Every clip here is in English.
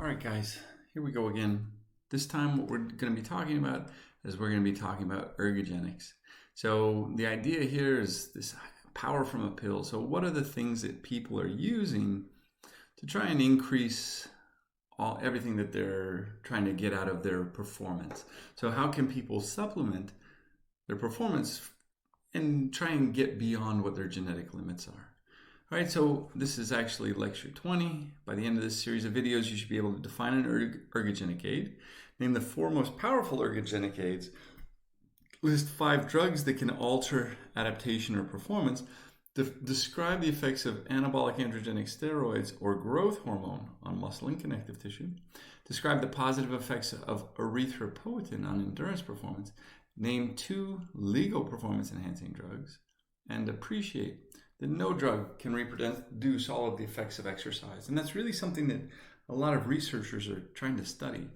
All right, guys, here we go again. This time what we're going to be talking about is we're going to be talking about ergogenics. So the idea here is this power from a pill. So what are the things that people are using to try and increase everything that they're trying to get out of their performance? So how can people supplement their performance and try and get beyond what their genetic limits are? All right, so this is actually lecture 20. By the end of this series of videos, you should be able to define an ergogenic aid, name the 4 most powerful ergogenic aids, list 5 drugs that can alter adaptation or performance, describe the effects of anabolic androgenic steroids or growth hormone on muscle and connective tissue, describe the positive effects of erythropoietin on endurance performance, name 2 legal performance-enhancing drugs, and appreciate that no drug can reproduce all of the effects of exercise. And that's really something that a lot of researchers are trying to study,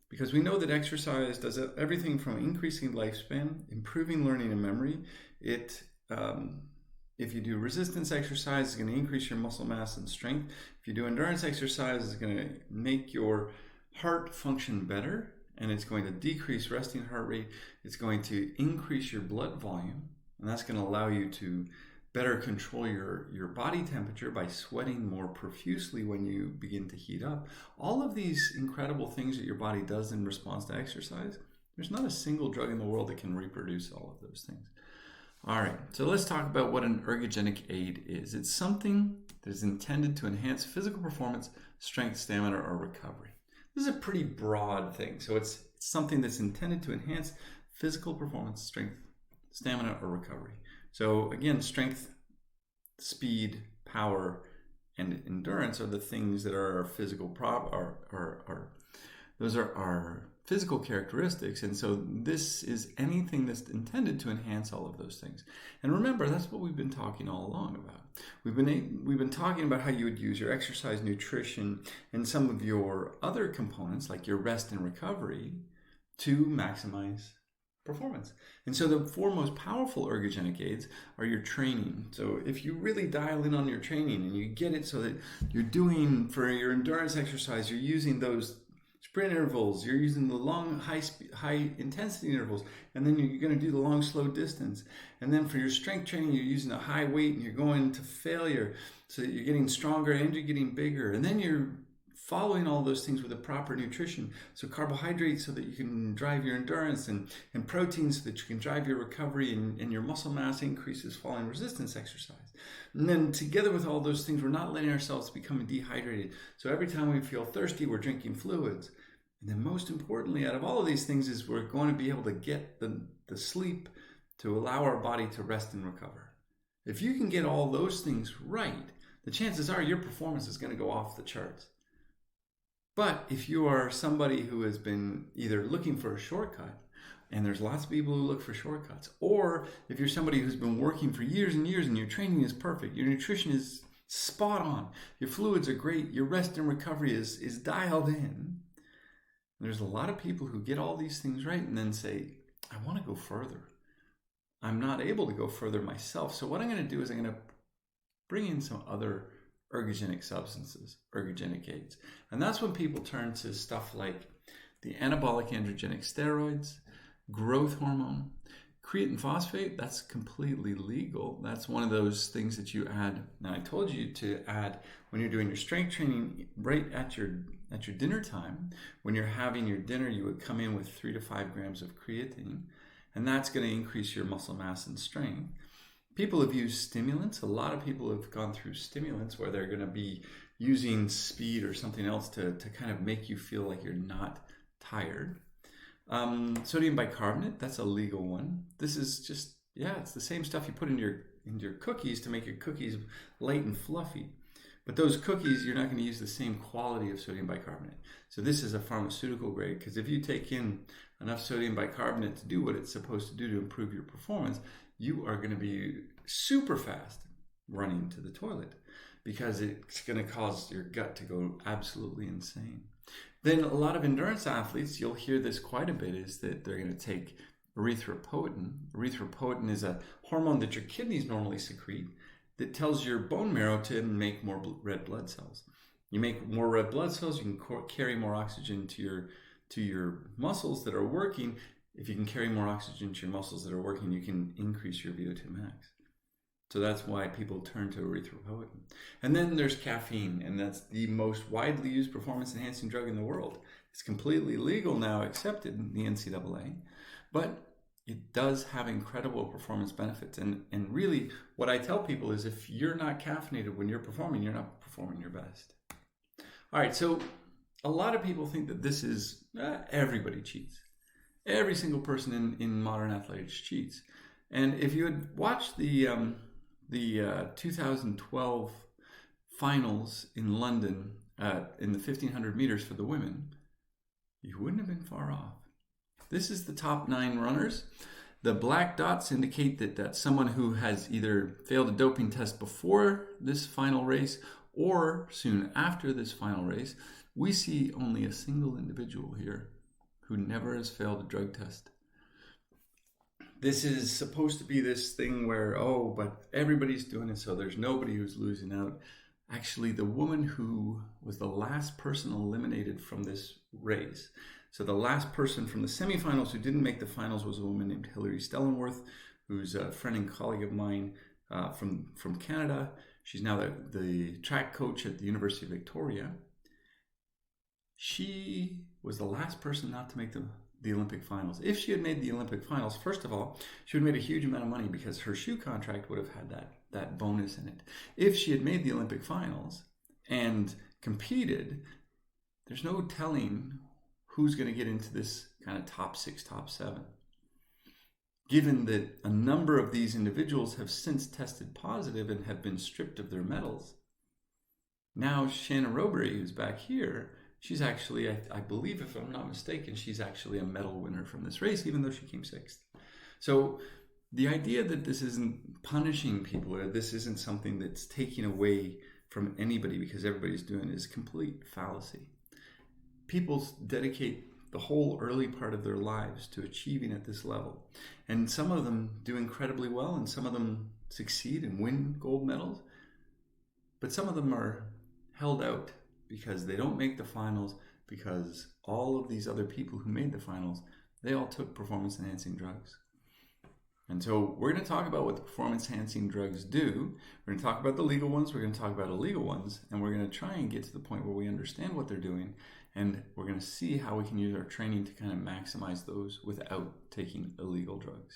because we know that exercise does everything from increasing lifespan, improving learning and memory. If you do resistance exercise, it's going to increase your muscle mass and strength. If you do endurance exercise, it's going to make your heart function better, and it's going to decrease resting heart rate. It's going to increase your blood volume, and that's going to allow you to better control your body temperature by sweating more profusely when you begin to heat up. All of these incredible things that your body does in response to exercise, there's not a single drug in the world that can reproduce all of those things. All right, so let's talk about what an ergogenic aid is. It's something that is intended to enhance physical performance, strength, stamina, or recovery. This is a pretty broad thing. So it's something that's intended to enhance physical performance, strength, stamina, or recovery. So again, strength, speed, power, and endurance are the things that are our physical those are our physical characteristics. And so this is anything that's intended to enhance all of those things. And remember, that's what we've been talking all along about. We've been talking about how you would use your exercise, nutrition, and some of your other components like your rest and recovery to maximize performance. And so the 4 most powerful ergogenic aids are your training. So if you really dial in on your training and you get it so that you're doing, for your endurance exercise, you're using those sprint intervals, you're using the long high intensity intervals, and then you're going to do the long slow distance. And then for your strength training, you're using a high weight and you're going to failure so that you're getting stronger and you're getting bigger. And then you're following all those things with a proper nutrition. So carbohydrates so that you can drive your endurance, and proteins so that you can drive your recovery and your muscle mass increases following resistance exercise. And then together with all those things, we're not letting ourselves become dehydrated. So every time we feel thirsty, we're drinking fluids. And then most importantly, out of all of these things is we're going to be able to get the sleep to allow our body to rest and recover. If you can get all those things right, the chances are your performance is going to go off the charts. But if you are somebody who has been either looking for a shortcut, and there's lots of people who look for shortcuts, or if you're somebody who's been working for years and years and your training is perfect, your nutrition is spot on, your fluids are great, your rest and recovery is dialed in, there's a lot of people who get all these things right and then say, I want to go further. I'm not able to go further myself. So what I'm going to do is I'm going to bring in some other ergogenic substances, ergogenic aids. And that's when people turn to stuff like the anabolic androgenic steroids, growth hormone, creatine phosphate. That's completely legal. That's one of those things that you add. Now, I told you to add when you're doing your strength training right at your dinner time. When you're having your dinner, you would come in with 3 to 5 grams of creatine, and that's going to increase your muscle mass and strength. People have used stimulants. A lot of people have gone through stimulants where they're going to be using speed or something else to kind of make you feel like you're not tired. Sodium bicarbonate, that's a legal one. This is just, it's the same stuff you put in your cookies to make your cookies light and fluffy. But those cookies, you're not going to use the same quality of sodium bicarbonate. So this is a pharmaceutical grade, because if you take in enough sodium bicarbonate to do what it's supposed to do to improve your performance, you are going to be super fast running to the toilet, because it's going to cause your gut to go absolutely insane. Then a lot of endurance athletes, you'll hear this quite a bit, is that they're going to take erythropoietin. Erythropoietin is a hormone that your kidneys normally secrete that tells your bone marrow to make more red blood cells. You make more red blood cells, you can carry more oxygen to your muscles that are working. If you can carry more oxygen to your muscles that are working, you can increase your VO2 max. So that's why people turn to erythropoietin. And then there's caffeine, and that's the most widely used performance-enhancing drug in the world. It's completely legal now, accepted in the NCAA, but it does have incredible performance benefits. And really, what I tell people is if you're not caffeinated when you're performing, you're not performing your best. All right, so a lot of people think that this is, everybody cheats. Every single person in modern athletics cheats. And if you had watched the 2012 finals in London in the 1500 meters for the women, you wouldn't have been far off. This is the top 9 runners. The black dots indicate that that's someone who has either failed a doping test before this final race or soon after this final race. We see only a single individual here who never has failed a drug test. This is supposed to be this thing where, oh, but everybody's doing it, so there's nobody who's losing out. Actually, the woman who was the last person eliminated from this race, so the last person from the semifinals who didn't make the finals was a woman named Hilary Stellenworth, who's a friend and colleague of mine from Canada. She's now the track coach at the University of Victoria. She was the last person not to make the Olympic finals. If she had made the Olympic finals, first of all, she would have made a huge amount of money because her shoe contract would have had that bonus in it. If she had made the Olympic finals and competed, there's no telling who's going to get into this kind of top 6, top 7. Given that a number of these individuals have since tested positive and have been stripped of their medals. Now Shannon Robury, who's back here, she's actually, I believe, if I'm not mistaken, she's actually a medal winner from this race, even though she came 6th. So the idea that this isn't punishing people or this isn't something that's taking away from anybody because everybody's doing it is complete fallacy. People dedicate the whole early part of their lives to achieving at this level. And some of them do incredibly well and some of them succeed and win gold medals. But some of them are held out because they don't make the finals, because all of these other people who made the finals, they all took performance-enhancing drugs. And so we're going to talk about what the performance-enhancing drugs do. We're going to talk about the legal ones, we're going to talk about illegal ones, and we're going to try and get to the point where we understand what they're doing, and we're going to see how we can use our training to kind of maximize those without taking illegal drugs.